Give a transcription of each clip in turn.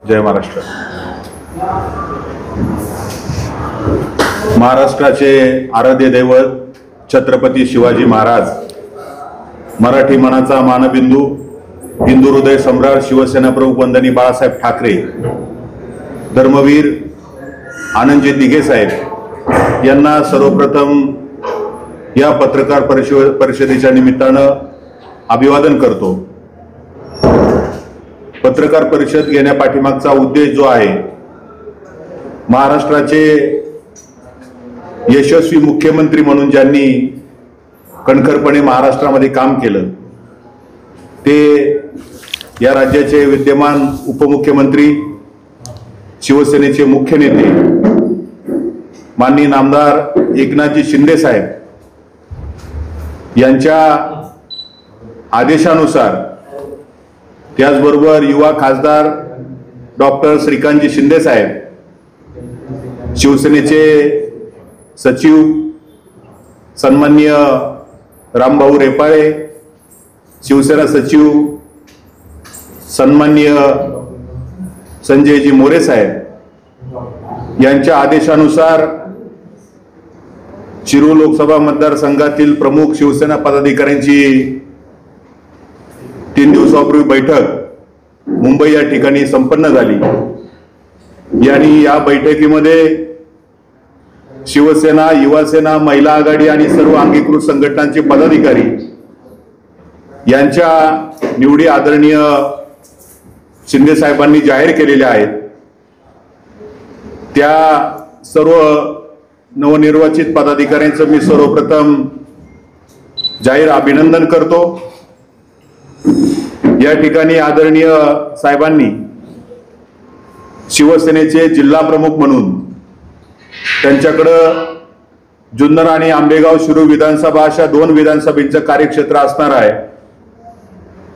जय महाराष्ट्र। महाराष्ट्राचे आराध्य दैवत छत्रपती शिवाजी महाराज, मराठी मनाचा मानबिंदू, हिंदू हृदय सम्राट, शिवसेना प्रमुख वंदनीय बाळासाहेब ठाकरे, धर्मवीर आनंदजी दिघे साहेब यांना सर्वप्रथम या पत्रकार परिषदेच्या निमित्तानं अभिवादन करतो। पत्रकार परिषद घेण्यापाठीमागचा उद्देश जो आहे, महाराष्ट्राचे यशस्वी मुख्यमंत्री म्हणून ज्यांनी कणखरपणे महाराष्ट्रामध्ये काम केलं, ते या राज्याचे विद्यमान उपमुख्यमंत्री, शिवसेनेचे मुख्य नेते माननीय नामदार एकनाथजी शिंदे साहेब यांच्या आदेशानुसार, त्याचबरोबर युवा खासदार डॉक्टर श्रीकांतजी शिंदे साहेब, शिवसेनेचे सचिव सन्माननीय रामभाऊ रेपाळे, शिवसेना सचिव सन्माननीय संजयजी मोरे साहेब यांच्या आदेशानुसार शिरूर लोकसभा मतदारसंघातील प्रमुख शिवसेना पदाधिकाऱ्यांची 3 दिवसापूर्वी बैठक मुंबई या ठिकाणी संपन्न झाली। आणि या बैठकीमध्ये शिवसेना, युवासेना, महिला आघाडी आणि सर्व अंगीकृत संघटनांचे पदाधिकारी यांच्या निवडी आदरणीय शिंदे साहेबांनी जाहीर केलेल्या आहेत। त्या सर्व नवनिर्वाचित पदाधिकाऱ्यांचं मी सर्वप्रथम जाहीर अभिनंदन करतो। या ठिकाणी आदरणीय साहेबांनी शिवसेनेचे जिल्हा प्रमुख म्हणून त्यांच्याकडं जुन्नर आणि आंबेगाव शिरूर विधानसभा अशा 2 विधानसभेचं कार्यक्षेत्र असणार आहे।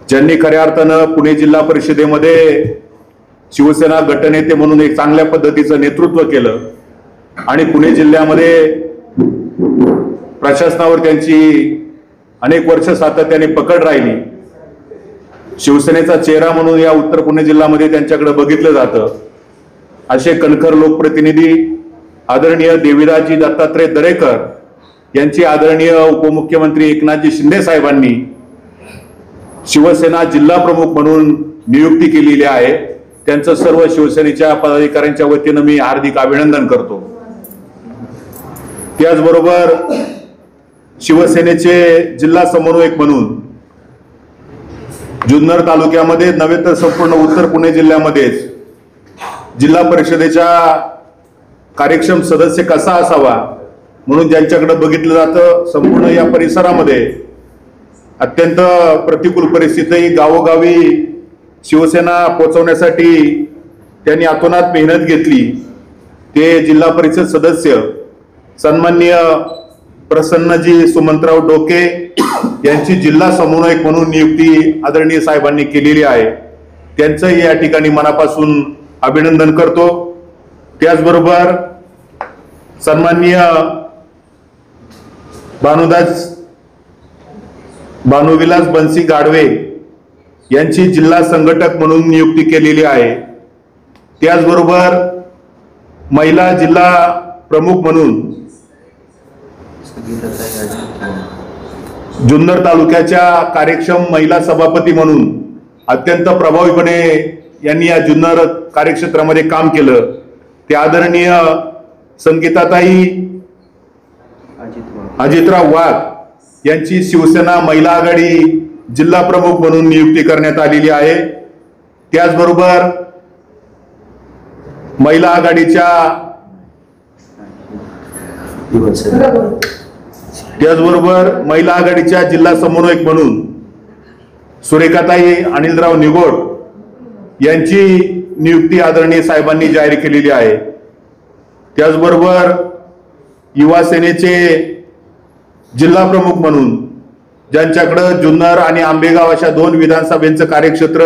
ज्यांनी खऱ्या अर्थानं पुणे जिल्हा परिषदेमध्ये शिवसेना गटनेते म्हणून एक चांगल्या पद्धतीचं नेतृत्व केलं आणि पुणे जिल्ह्यामध्ये प्रशासनावर त्यांची अनेक वर्ष सातत्याने पकड राहिली। शिवसेनेचा चेहरा म्हणून या उत्तर पुणे जिल्ह्यामध्ये त्यांच्याकडे बघितलं जातं। असे कणखर लोकप्रतिनिधी आदरणीय देवीदासजी दत्तात्रय दरेकर यांची आदरणीय उपमुख्यमंत्री एकनाथजी शिंदे साहेबांनी शिवसेना जिल्हा प्रमुख म्हणून नियुक्ती केलेली आहे। त्यांचं सर्व शिवसेनेच्या पदाधिकाऱ्यांच्या वतीनं मी हार्दिक अभिनंदन करतो। त्याचबरोबर शिवसेनेचे जिल्हा समन्वयक म्हणून जुन्नर तालुक्यामध्ये नव्हे तर संपूर्ण उत्तर पुणे जिल्ह्यामध्येच जिल्हा परिषदेच्या कार्यक्षम सदस्य कसा असावा म्हणून ज्यांच्याकडे बघितलं जातं, संपूर्ण या परिसरामध्ये अत्यंत प्रतिकूल परिस्थिती, गावोगावी शिवसेना पोहोचवण्यासाठी त्यांनी अतोनात मेहनत घेतली। ते जिल्हा परिषद सदस्य सन्माननीय प्रसन्नजी सुमंतराव डोके यांची जिल्हा समन्वयक म्हणून नियुक्ती आदरणीय साहेबांनी केलेली आहे। त्यांचंही या ठिकाणी मनापासून अभिनंदन करतो। त्याचबरोबर सन्माननीय भानुविलास बन्सी गाडवे यांची जिल्हा संघटक म्हणून नियुक्ती केलेली आहे। त्याचबरोबर महिला जिल्हा प्रमुख म्हणून जुन्नर तालुक्याच्या कार्यक्षम महिला सभापती म्हणून अत्यंत प्रभावीपणे यांनी या जुन्नर कार्यक्षेत्रामध्ये काम केलं। ते आदरणीय संगीताताई अजितराव वाघ यांची शिवसेना महिला आघाडी जिल्हा प्रमुख म्हणून नियुक्ती करण्यात आलेली आहे। त्याचबरोबर महिला आघाडीच्या जिल्हा समन्वयक म्हणून सुरेखाताई अनिलराव निगोड यांची नियुक्ती आदरणीय साहेबांनी जाहीर केलेली आहे। त्याचबरोबर युवा सेनेचे जिल्हा प्रमुख म्हणून ज्यांच्याकडे जुन्नर आणि आंबेगाव अशा 2 विधानसभेचं कार्यक्षेत्र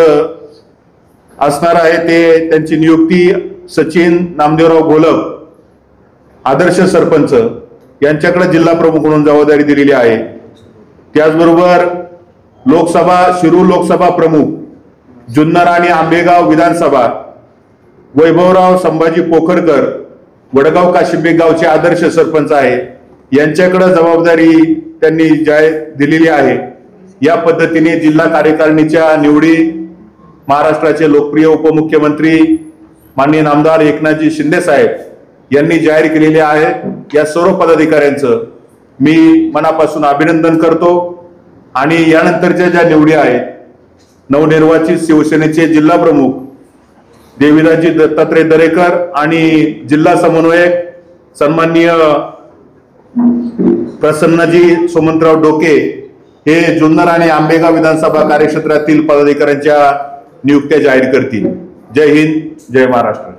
असणार आहे, ते त्यांची नियुक्ती सचिन नामदेवराव घोलप आदर्श सरपंच यांच्याकडे जिल्हा प्रमुख म्हणून जबाबदारी दिलेली आहे। त्याचबरोबर लोकसभा शिरूर लोकसभा प्रमुख जुन्नर आणि आंबेगाव विधानसभा वैभवराव संभाजी पोखरकर वडगाव काशिंबे गावचे आदर्श सरपंच आहे, यांच्याकडे जबाबदारी त्यांनी दिलेली आहे. या पद्धतीने जिल्हा कार्यकारिणीच्या निवडी महाराष्ट्राचे लोकप्रिय उपमुख्यमंत्री माननीय नामदार एकनाथजी शिंदे साहेब यांनी जाहीर केलेले आहे. या सर्व पदाधिकाऱ्यांचं मी मनापासून अभिनंदन करतो. आणि यानंतरच्या ज्या निवडी आहेत, नवनिर्वाचित शिवसेनेचे जिल्हा प्रमुख देवीदासजी दत्तात्रय दरेकर आणि जिल्हा समन्वयक सन्माननीय प्रसन्नजी सुमंतराव डोके हे जुन्नर आणि आंबेगाव विधानसभा कार्यक्षेत्रातील पदाधिकाऱ्यांच्या नियुक्त्या जाहीर करतील. जय हिंद, जय महाराष्ट्र.